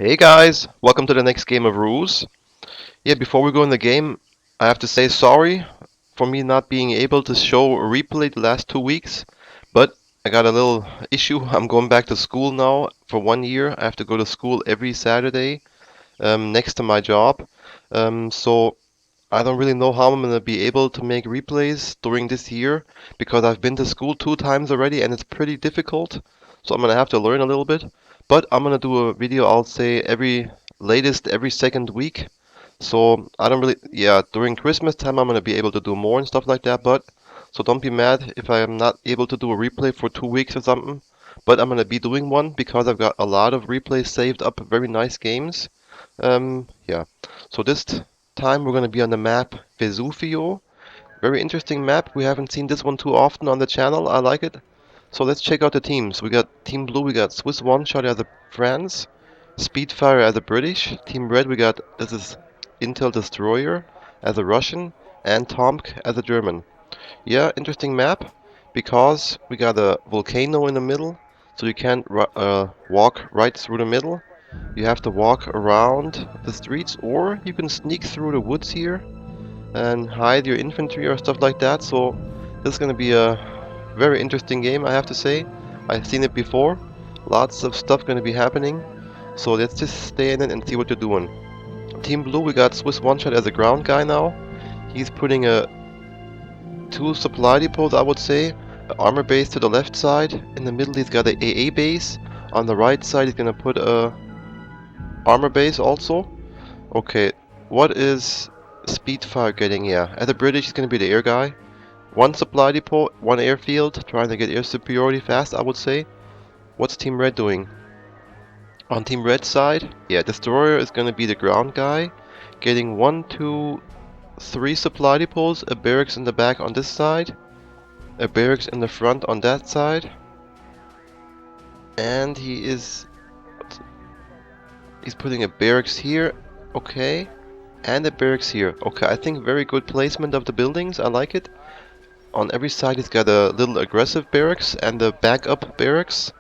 Hey guys, welcome to the next game of RUSE. Yeah, before we go in the game, I have to say sorry for me not being able to show a replay the last 2 weeks, but I got a little issue. I'm going back to school now for 1 year. I have to go to school every Saturday next to my job. So I don't really know how I'm going to be able to make replays during this year because I've been to school 2 times already and it's pretty difficult. So I'm going to have to learn a little bit. But I'm going to do a video, I'll say every second week. So I don't really, yeah, during Christmas time I'm going to be able to do more and stuff like that. But so don't be mad if I am not able to do a replay for 2 weeks or something. But I'm going to be doing one because I've got a lot of replays saved up, very nice games. Yeah. So this time we're going to be on the map Vesuvio. Very interesting map. We haven't seen this one too often on the channel. I like it. So let's check out the teams. We got Team Blue, we got Swiss One Shot as a France, Speedfire as a British. Team Red, we got this is Intel Destroyer as a Russian, and Tomk as a German. Yeah, interesting map because we got a volcano in the middle, so you can't walk right through the middle. You have to walk around the streets, or you can sneak through the woods here and hide your infantry or stuff like that. So this is going to be a very interesting game, I have to say. I've seen it before. Lots of stuff going to be happening. So let's just stay in it and see what you're doing. Team Blue, we got Swiss One Shot as a ground guy now. He's putting two supply depots, I would say. An armor base to the left side. In the middle, he's got an AA base. On the right side, he's going to put a armor base also. Okay, what is Speedfire getting here? As a British, he's going to be the air guy. One supply depot, one airfield, trying to get air superiority fast, I would say. What's Team Red doing? On Team Red side, yeah, Destroyer is going to be the ground guy, getting 1, 2, 3 supply depots, a barracks in the back on this side, a barracks in the front on that side, and he's putting a barracks here, okay, and a barracks here. Okay, I think very good placement of the buildings, I like it. On every side he's got a little aggressive barracks and a backup barracks.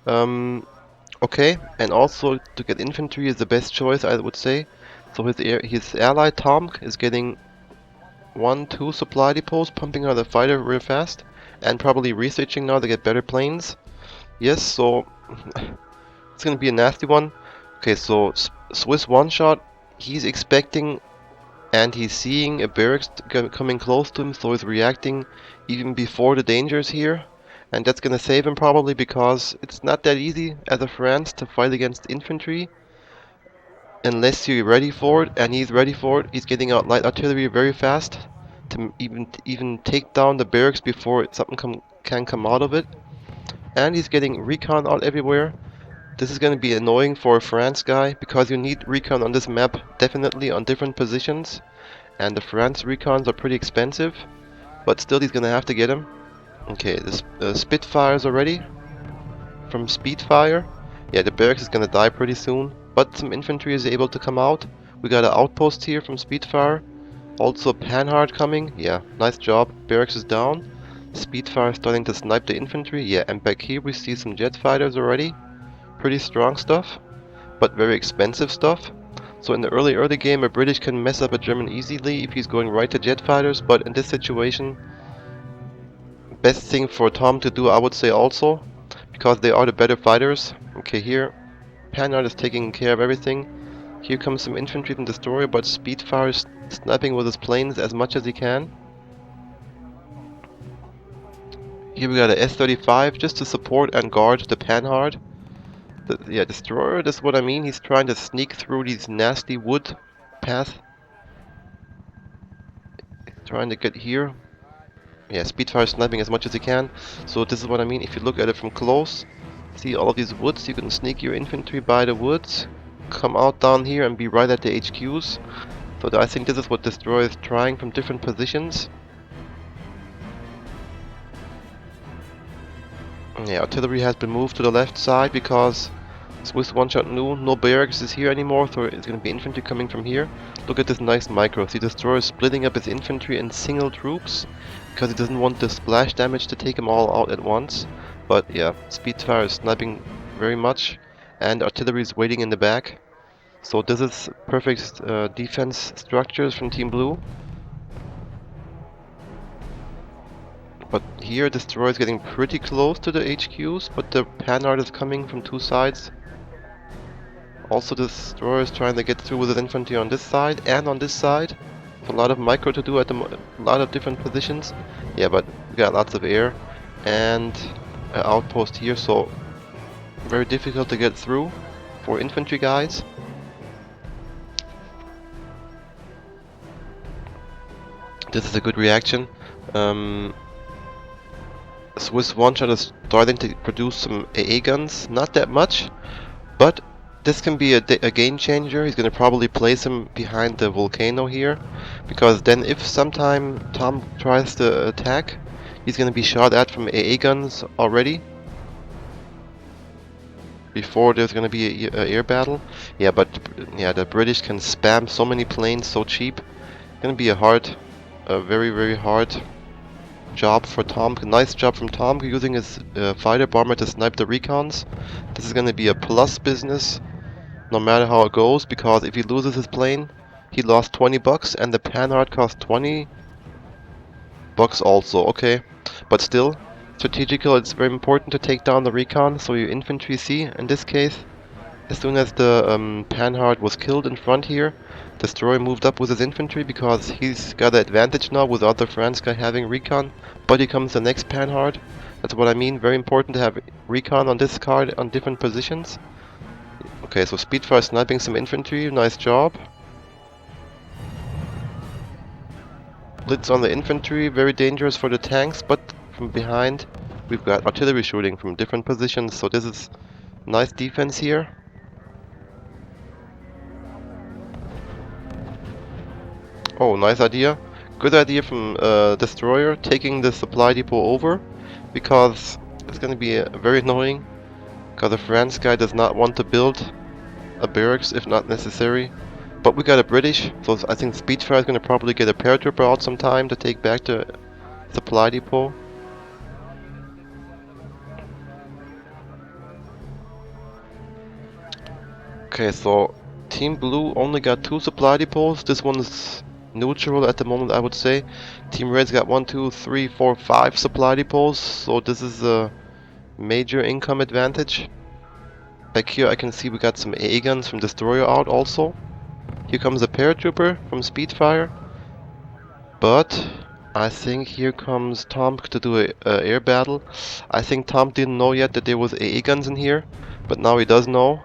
Okay, and also to get infantry is the best choice, I would say. So his ally Tom is getting 1, 2 supply depots, pumping out the fighter real fast, and probably researching now to get better planes. Yes, so it's gonna be a nasty one. Okay, so Swiss One Shot, he's expecting and he's seeing a barracks coming close to him, so he's reacting even before the dangers here. And that's gonna save him probably because it's not that easy as a France to fight against infantry unless you're ready for it, and he's ready for it. He's getting out light artillery very fast to even take down the barracks before something can come out of it. And he's getting recon out everywhere. This is gonna be annoying for a France guy because you need recon on this map definitely on different positions. And the France recons are pretty expensive, but still he's gonna have to get them. Okay, this Spitfires already from Speedfire. Yeah, the barracks is gonna die pretty soon, but some infantry is able to come out. We got an outpost here from Speedfire. Also Panhard coming. Yeah, nice job. Barracks is down. Speedfire is starting to snipe the infantry. Yeah, and back here we see some jet fighters already. Pretty strong stuff, but very expensive stuff. So in the early game, a British can mess up a German easily if he's going right to jet fighters, but in this situation, best thing for Tom to do, I would say also, because they are the better fighters. Okay, here, Panhard is taking care of everything. Here comes some infantry from Destroyer, but Speedfire is sniping with his planes as much as he can. Here we got a S-35 just to support and guard the Panhard. Yeah, Destroyer, that's what I mean. He's trying to sneak through these nasty wood paths. Trying to get here. Yeah, Speedfire sniping as much as he can. So this is what I mean. If you look at it from close, see all of these woods, you can sneak your infantry by the woods, come out down here and be right at the HQs. So I think this is what Destroyer is trying from different positions. Yeah, artillery has been moved to the left side because Swiss One Shot JA+NU, no barracks is here anymore, so it's going to be infantry coming from here. Look at this nice micro. See, Destroyer is splitting up his infantry in single troops because he doesn't want the splash damage to take them all out at once. But yeah, Speedfire is sniping very much. and artillery is waiting in the back. So this is perfect defense structures from Team Blue. But here destroyer is getting pretty close to the HQs, but the Panhard is coming from two sides. Also destroyer is trying to get through with his infantry on this side and on this side. So a lot of micro to do at a lot of different positions. Yeah, but we got lots of air and an outpost here, so very difficult to get through for infantry guys. This is a good reaction. Swiss one-shot is starting to produce some AA guns, not that much, but this can be a game changer. He's going to probably place him behind the volcano here, because then if sometime Tom tries to attack, he's going to be shot at from AA guns already, before there's going to be a air battle. Yeah, but yeah, the British can spam so many planes so cheap. It's going to be a very, very hard job for Tom. Nice job from Tom using his fighter bomber to snipe the recons. This is going to be a plus business no matter how it goes, because if he loses his plane, he lost 20 bucks and the Panhard cost 20 bucks also. Okay, but still, strategical, it's very important to take down the recon. So your infantry see, in this case, as soon as the Panhard was killed in front here, Destroyer moved up with his infantry because he's got an advantage now with other France guy having recon. But here comes the next Panhard. That's what I mean, very important to have recon on this card on different positions. Okay, so Speedfire sniping some infantry, nice job. Blitz on the infantry, very dangerous for the tanks, but from behind we've got artillery shooting from different positions, so this is nice defense here. Oh, nice idea. Good idea from Destroyer, taking the supply depot over, because it's going to be very annoying, because the France guy does not want to build a barracks if not necessary. But we got a British, so I think Speedfire is going to probably get a paratrooper out sometime to take back the supply depot. Okay, so Team Blue only got 2 supply depots. This one is neutral at the moment, I would say. Team Red's got 1, 2, 3, 4, 5 supply depots, so this is a major income advantage. Back here I can see we got some AA guns from Destroyer out also. Here comes a paratrooper from Speedfire. But I think here comes Tom to do a air battle. I think Tom didn't know yet that there was AA guns in here, but now he does know.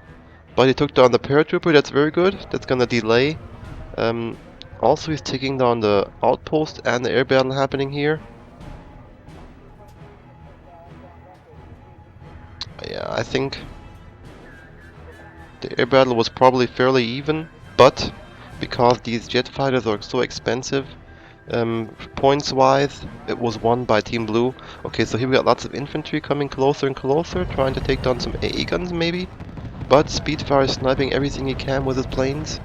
But he took down the paratrooper, that's very good. That's gonna delay. Also he's taking down the outpost and the air battle happening here. Yeah, I think the air battle was probably fairly even, but because these jet fighters are so expensive, points wise, it was won by Team Blue. Okay, so here we got lots of infantry coming closer and closer, trying to take down some AA guns maybe. But Speedfire is sniping everything he can with his planes.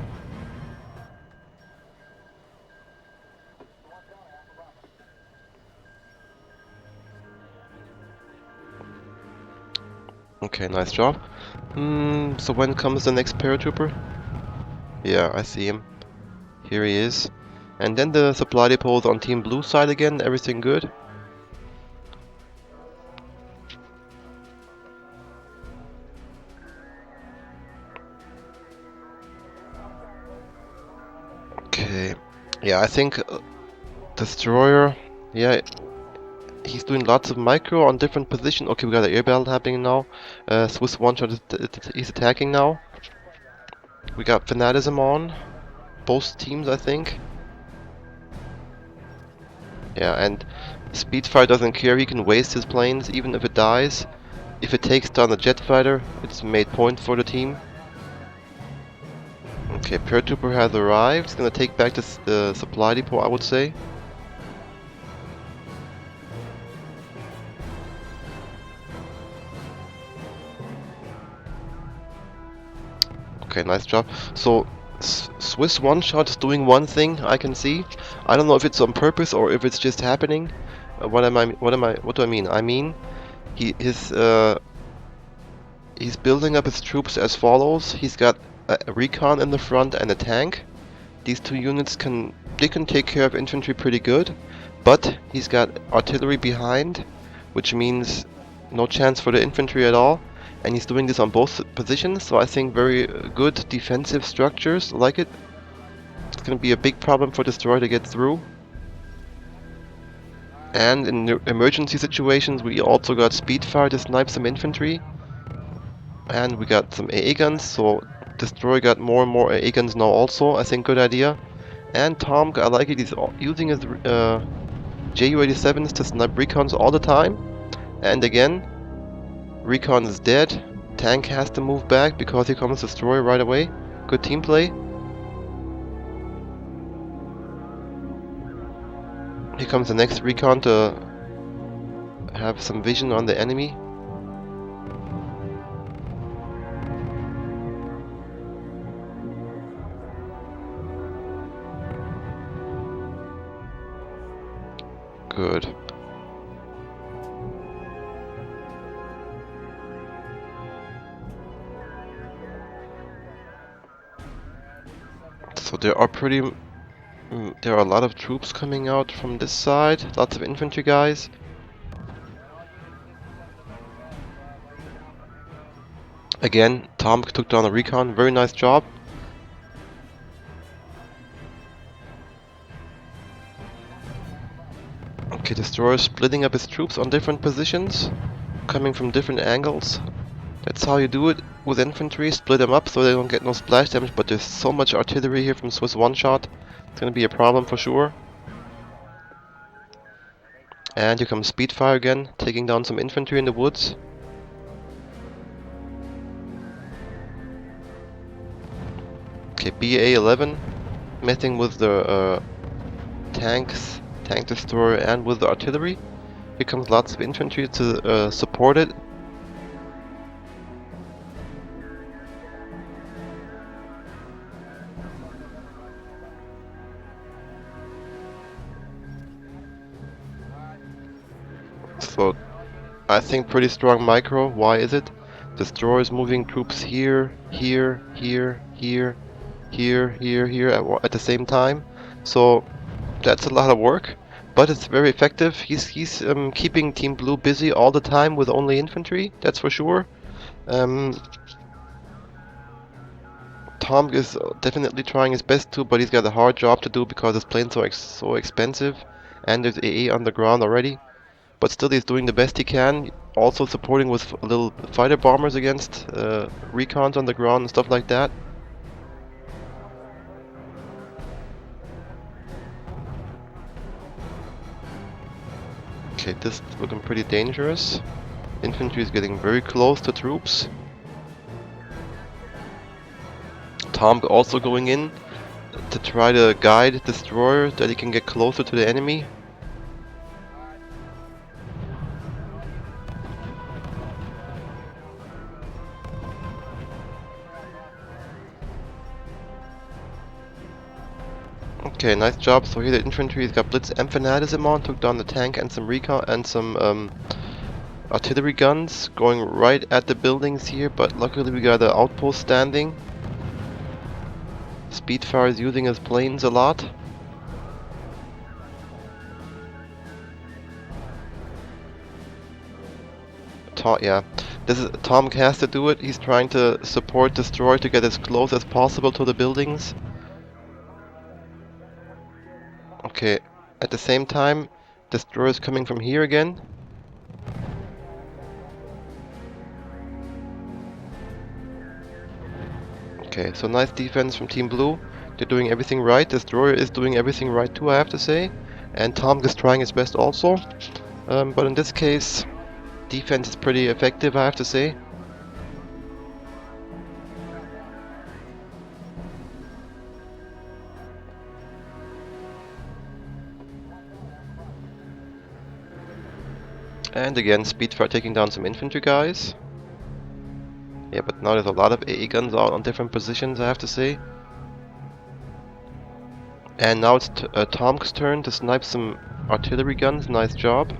Okay, nice job. So when comes the next paratrooper? Yeah, I see him. Here he is. And then the supply depot is on Team Blue side again, everything good. Okay, yeah, I think Destroyer, yeah, he's doing lots of micro on different positions. Okay, we got an air battle happening now. Swiss one-shot is attacking now. We got Fanatism on both teams, I think. Yeah, and Speedfire doesn't care, he can waste his planes even if it dies. If it takes down a jet fighter, it's made point for the team. Okay, Paratrooper has arrived. It's gonna take back the supply depot, I would say. Okay, nice job. So Swiss one-shot is doing one thing I can see. I don't know if it's on purpose or if it's just happening. What do I mean? I mean his He's building up his troops as follows. He's got a recon in the front and a tank. These two units can take care of infantry pretty good, but he's got artillery behind, which means no chance for the infantry at all. And he's doing this on both positions, so I think very good defensive structures. Like it. It's going to be a big problem for destroyer to get through. And in emergency situations, we also got Speedfire to snipe some infantry. And we got some AA guns, so destroyer got more and more AA guns now also. I think good idea. And Tom, I like it, he's using his JU-87s to snipe recons all the time. And again, recon is dead. Tank has to move back because here comes destroyer right away. Good team play. Here comes the next recon to have some vision on the enemy. Good. So there are there are a lot of troops coming out from this side. Lots of infantry guys. Again, Tom took down a recon. Very nice job. Okay, destroyer splitting up his troops on different positions, coming from different angles. That's how you do it with infantry. Split them up so they don't get no splash damage, but there's so much artillery here from Swiss one-shot. It's gonna be a problem for sure. And here comes Speedfire again, taking down some infantry in the woods. Okay, BA-11, messing with the tanks, tank destroyer, and with the artillery. Here comes lots of infantry to support it. So, I think pretty strong micro. Why is it? Destroyer is moving troops here, here, here, here, here, here, here at the same time. So that's a lot of work, but it's very effective. He's keeping Team Blue busy all the time with only infantry. That's for sure. Tom is definitely trying his best too, but he's got a hard job to do because his plane's so expensive, and there's AA on the ground already. But still, he's doing the best he can. Also supporting with little fighter bombers against recons on the ground and stuff like that. Okay, this is looking pretty dangerous. Infantry is getting very close to troops. Tom also going in to try to guide destroyer that he can get closer to the enemy. Okay, nice job. So here the infantry's got Blitz and Fanatism on, took down the tank and some recon and some artillery guns going right at the buildings here, but luckily we got an outpost standing. Speedfire is using his planes a lot. Yeah, Tom has to do it. He's trying to support destroy to get as close as possible to the buildings. Okay, at the same time, destroyer is coming from here again. Okay, so nice defense from Team Blue. They're doing everything right. Destroyer is doing everything right too, I have to say. And Tom is trying his best also. But in this case, defense is pretty effective, I have to say. And again, Speedfire taking down some infantry guys. Yeah, but now there's a lot of AA guns out on different positions, I have to say. And now it's Tom's turn to snipe some artillery guns. Nice job.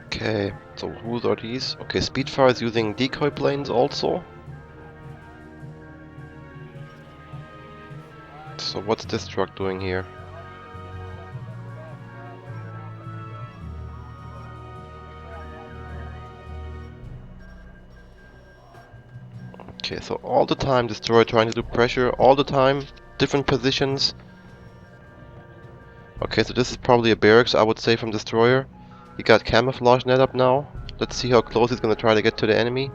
Okay, so whose are these? Okay, Speedfire is using decoy planes also. So what's this truck doing here? Okay, so all the time Destroyer trying to do pressure, all the time, different positions. Okay, so this is probably a barracks, I would say, from Destroyer. He got camouflage net up now. Let's see how close he's gonna try to get to the enemy.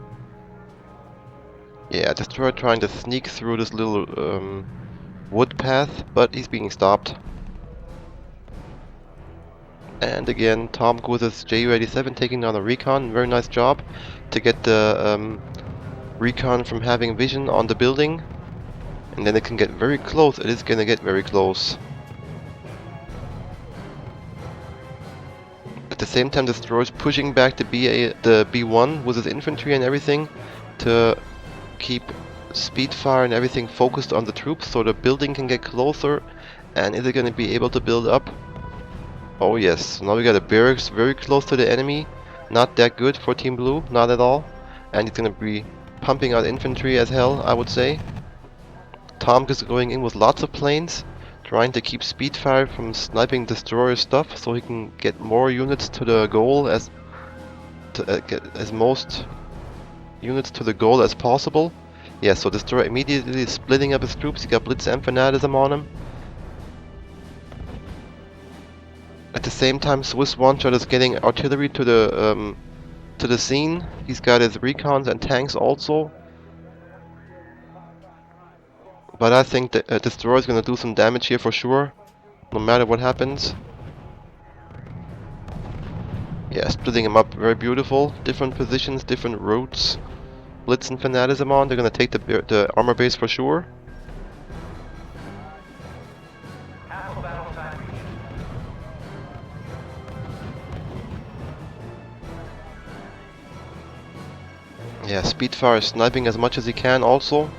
Yeah, Destroyer trying to sneak through this little wood path, but he's being stopped. And again, Tom with his JU-87 taking down a recon. Very nice job to get the recon from having vision on the building. And then it can get very close. It is gonna get very close. At the same time, Destroyer's pushing back the B1 with his infantry and everything to keep Speedfire and everything focused on the troops so the building can get closer. And is it gonna be able to build up? Oh yes, now we got a barracks very close to the enemy. Not that good for Team Blue, not at all. And he's gonna be pumping out infantry as hell, I would say. Tom is going in with lots of planes, trying to keep Speedfire from sniping Destroyer stuff so he can get more units to the goal get as most units to the goal as possible. Yeah, so Destroyer immediately splitting up his troops. He got Blitz and Fanatism on him. At the same time, Swiss One-Shot is getting artillery to the scene. He's got his recons and tanks also. But I think that Destroyer is gonna do some damage here for sure, no matter what happens. Yeah, splitting him up, very beautiful. Different positions, different routes. Blitz and Fanatism on. They're gonna take the armor base for sure. Yeah, Speedfire is sniping as much as he can also.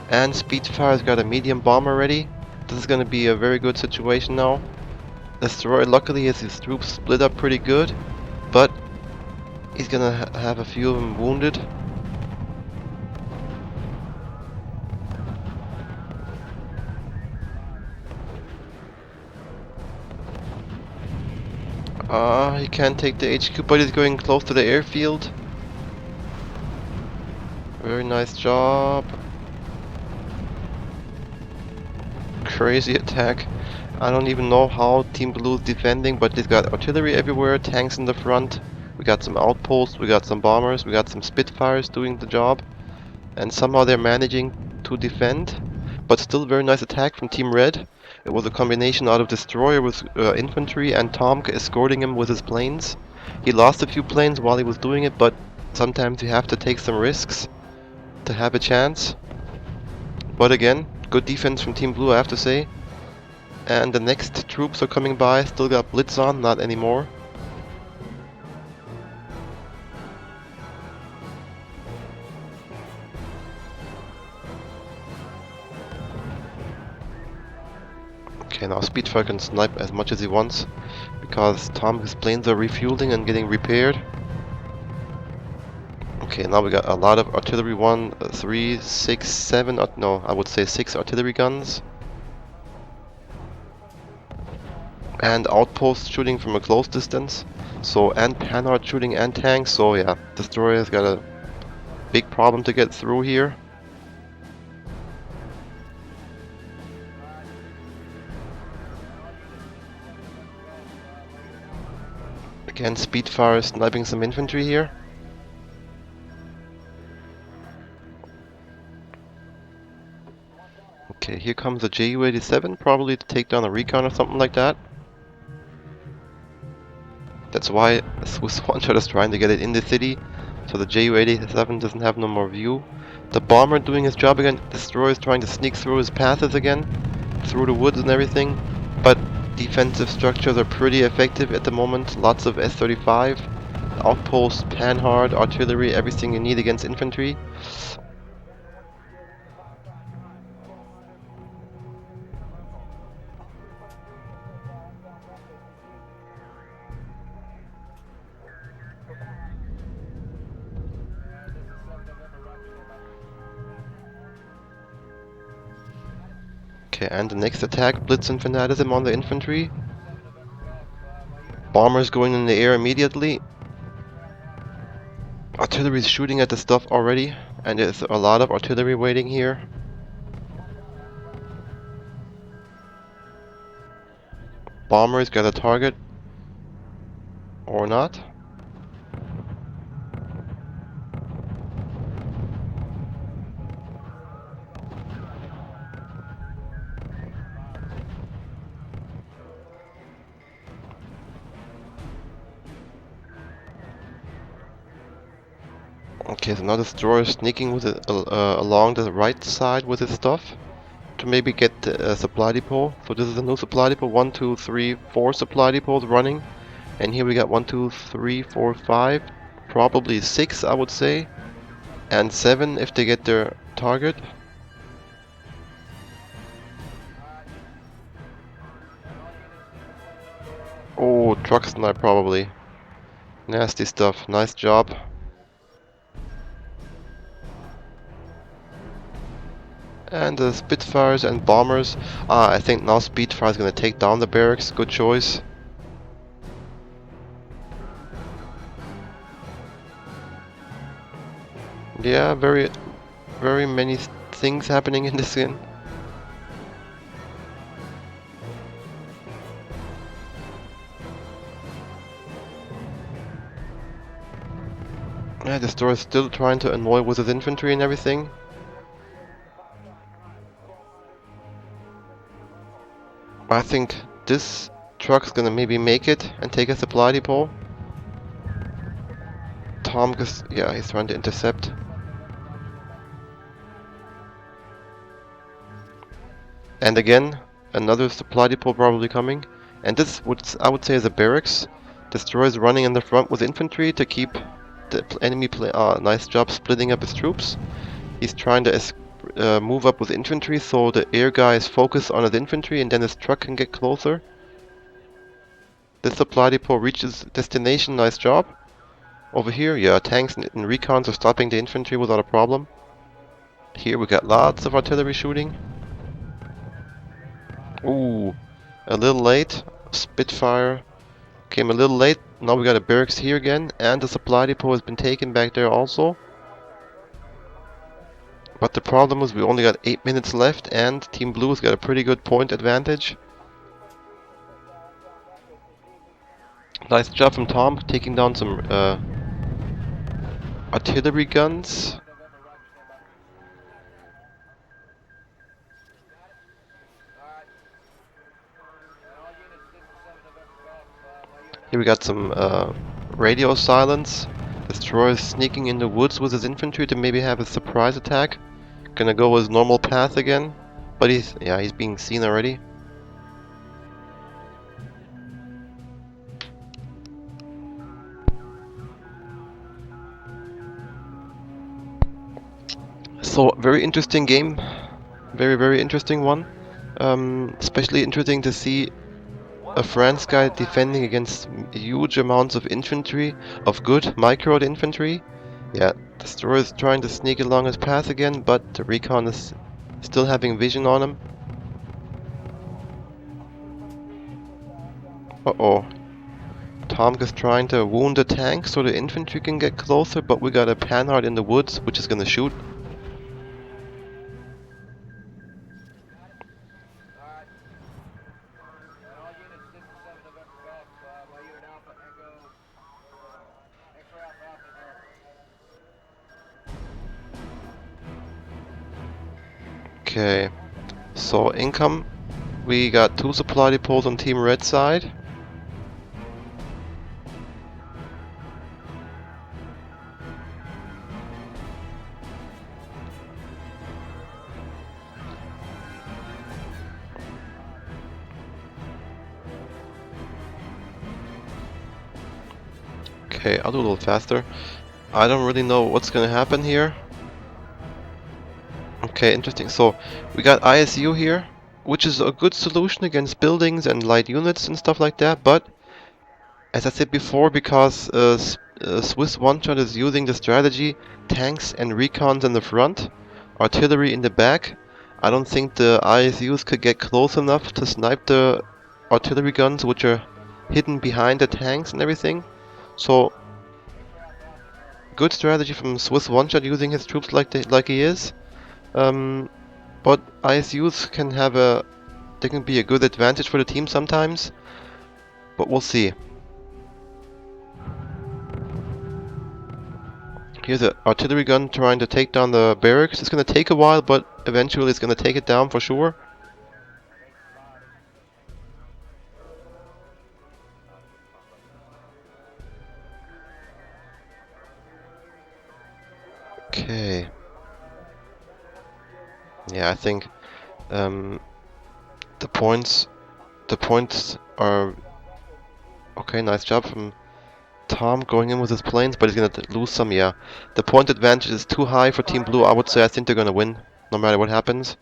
And Speedfire's got a medium bomber ready. This is gonna be a very good situation now. Destroyer luckily has his troops split up pretty good, but he's gonna have a few of them wounded. He can't take the HQ, but he's going close to the airfield. Very nice job. Crazy attack. I don't even know how Team Blue is defending, but they've got artillery everywhere, tanks in the front. We got some outposts, we got some bombers, we got some Spitfires doing the job. And somehow they're managing to defend. But still very nice attack from Team Red. It was a combination out of Destroyer with infantry and Tom escorting him with his planes. He lost a few planes while he was doing it, but sometimes you have to take some risks to have a chance. But again, good defense from Team Blue, I have to say. And the next troops are coming by, still got Blitz on, not anymore. Okay, now Speedfire can snipe as much as he wants, because Tom's planes are refueling and getting repaired. Okay, now we got a lot of artillery, 1, 3, 6, 7, no, I would say 6 artillery guns. And outposts shooting from a close distance. So, and Panhard shooting and tanks, so yeah, Destroyer's got a big problem to get through here. Again, Speedfire is sniping some infantry here. Okay, here comes a JU-87, probably to take down a recon or something like that. That's why Swiss One-Shot is trying to get it in the city, so the JU-87 doesn't have no more view. The bomber doing his job again. Destroyer is trying to sneak through his passes again, through the woods and everything. But defensive structures are pretty effective at the moment. Lots of S-35, outposts, panhard, artillery, everything you need against infantry. Okay, and the next attack, Blitz and Fanatism on the infantry. Bombers going in the air immediately. Artillery is shooting at the stuff already, and there's a lot of artillery waiting here. Bombers got a target. Or not. Okay, so now the destroyer is sneaking with it along the right side with his stuff to maybe get a supply depot. So this is a new supply depot. 1, 2, 3, 4 supply depots running. And here we got 1, 2, 3, 4, 5. Probably 6, I would say. And 7 if they get their target. Oh, truck snipe probably. Nasty stuff. Nice job. And the Spitfires and Bombers. I think now Spitfire is going to take down the barracks. Good choice. Yeah, very many things happening in this game. Yeah, the store is still trying to annoy with his infantry and everything. I think this truck's gonna maybe make it and take a supply depot. Tom, yeah, he's trying to intercept. And again, another supply depot probably coming. And this, I would say, is a barracks. Destroyer is running in the front with infantry to keep the enemy nice job splitting up his troops. He's trying to move up with infantry so the air guys focus on his infantry and then his truck can get closer. This supply depot reaches destination, nice job. Over here, yeah, tanks and recons are stopping the infantry without a problem. Here we got lots of artillery shooting. Ooh, a little late. Spitfire came a little late. Now we got a barracks here again, and the supply depot has been taken back there also. But the problem is we only got 8 minutes left, and Team Blue has got a pretty good point advantage. Nice job from Tom, taking down some artillery guns. Here we got some radio silence. Destroyer sneaking in the woods with his infantry to maybe have a surprise attack. Gonna go his normal path again, but he's being seen already. So very interesting game, very interesting one. Especially interesting to see a France guy defending against huge amounts of infantry, of good micro infantry. Yeah, Destroyer is trying to sneak along his path again, but the recon is still having vision on him. Uh-oh. Tomk is trying to wound the tank so the infantry can get closer, but we got a Panhard in the woods, which is gonna shoot. Okay, so income, we got 2 supply depots on Team Red side. Okay, I'll do a little faster. I don't really know what's gonna happen here. Okay, interesting. So we got ISU here, which is a good solution against buildings and light units and stuff like that, but as I said before, because Swiss one-shot is using the strategy tanks and recons in the front, artillery in the back, I don't think the ISUs could get close enough to snipe the artillery guns, which are hidden behind the tanks and everything. So, good strategy from Swiss One-Shot using his troops like he is. But ISUs can have they can be a good advantage for the team sometimes. But we'll see. Here's an artillery gun trying to take down the barracks. It's gonna take a while, but eventually it's gonna take it down for sure. Okay. Yeah, I think the points are okay. Nice job from Tom going in with his planes, but he's gonna lose some. Yeah, the point advantage is too high for Team Blue. I would say I think they're gonna win no matter what happens.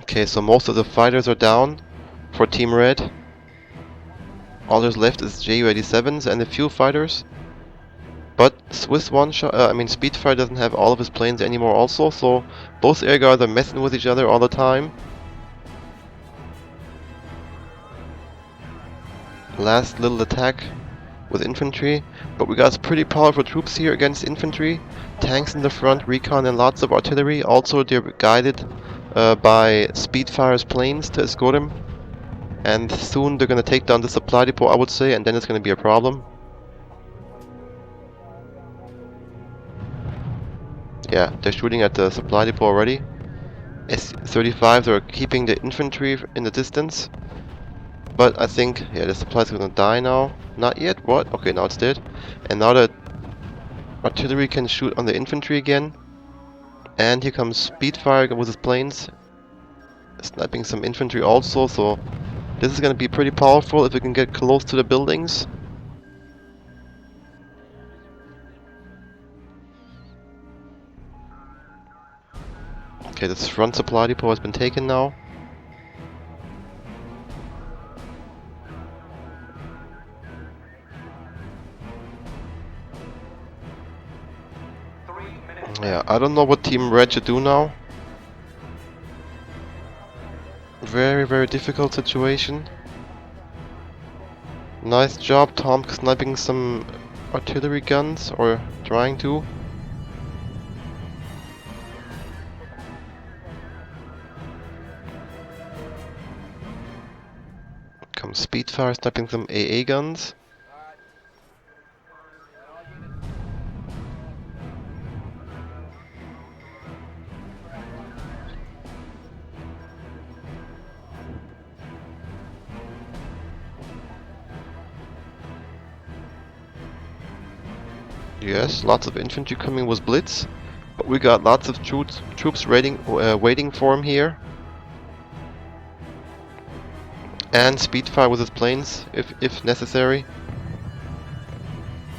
Okay, so most of the fighters are down for Team Red. All there's left is JU-87s and a few fighters. But Swiss One-Shot, I mean Speedfire doesn't have all of his planes anymore also, so both air guards are messing with each other all the time. Last little attack with infantry, but we got pretty powerful troops here against infantry. Tanks in the front, recon and lots of artillery. Also they're guided by Speedfire's planes to escort him. And soon they're gonna take down the supply depot, I would say, and then it's gonna be a problem. Yeah, they're shooting at the supply depot already. S-35s are keeping the infantry in the distance. But I think, yeah, the supply's gonna die now. Not yet, what? Okay, now it's dead. And now the artillery can shoot on the infantry again. And here comes Speedfire with his planes. Sniping some infantry also, so this is gonna be pretty powerful if we can get close to the buildings. Okay, this front supply depot has been taken now. Yeah, I don't know what Team Red should do now. Very, very difficult situation. Nice job, Tom, sniping some artillery guns, or trying to. Comes Speedfire sniping some AA guns. Yes, lots of infantry coming with Blitz, but we got lots of troops waiting for him here. And Speedfire with his planes, if necessary.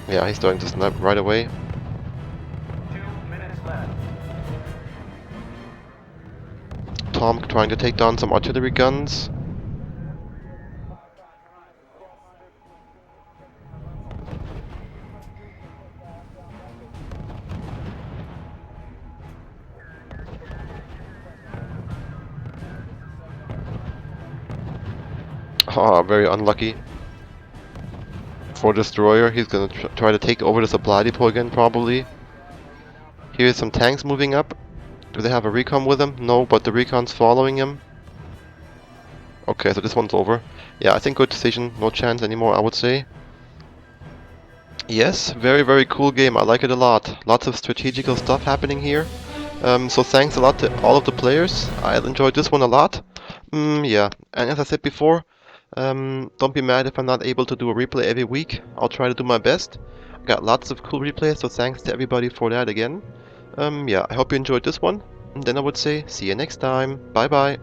Yeah, he's starting to snipe right away. 2 minutes left. Tom trying to take down some artillery guns. Ah, very unlucky. For Destroyer, he's gonna try to take over the supply depot again, probably. Here's some tanks moving up. Do they have a recon with them? No, but the recon's following him. Okay, so this one's over. Yeah, I think good decision. No chance anymore, I would say. Yes, very, very cool game. I like it a lot. Lots of strategical stuff happening here. So thanks a lot to all of the players. I enjoyed this one a lot. Yeah, and as I said before, don't be mad if I'm not able to do a replay every week. I'll try to do my best. I got lots of cool replays, so thanks to everybody for that again. Yeah, I hope you enjoyed this one. And then I would say, see you next time. Bye bye.